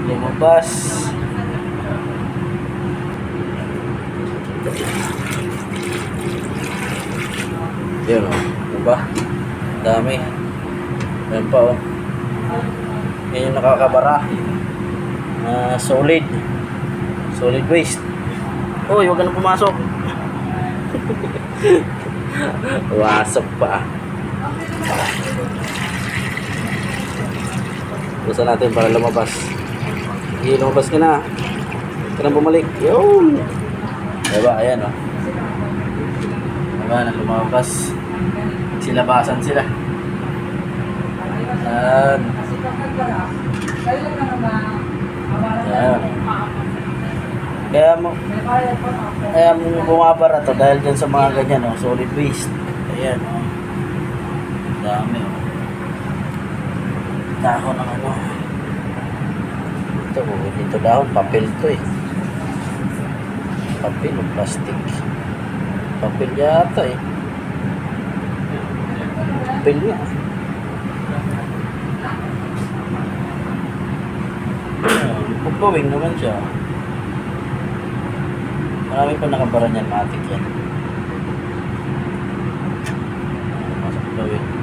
lumabas. Yun o, diba? Dami. Yan pa o. Yan yung nakakabara. Solid waste. Uy, huwag ka na pumasok. Wasap pa. Busa natin para lumabas. Lumabas ka na. Huwag ka na bumalik. Yun. Diba, ayan o. Diba, na lumabas. Silabasan sila. Ayan. Ayan. Kaya mo bumabara to dahil dyan sa mga ganyan, solid waste. Ayan, dami. Dahon ng ano. Ito dahon, papel to eh. Papel o plastic. Papel yata eh. Papel niya. Pagpawing naman siya. Marami pa nakabara niyan, matik yan. Masok pagpawing.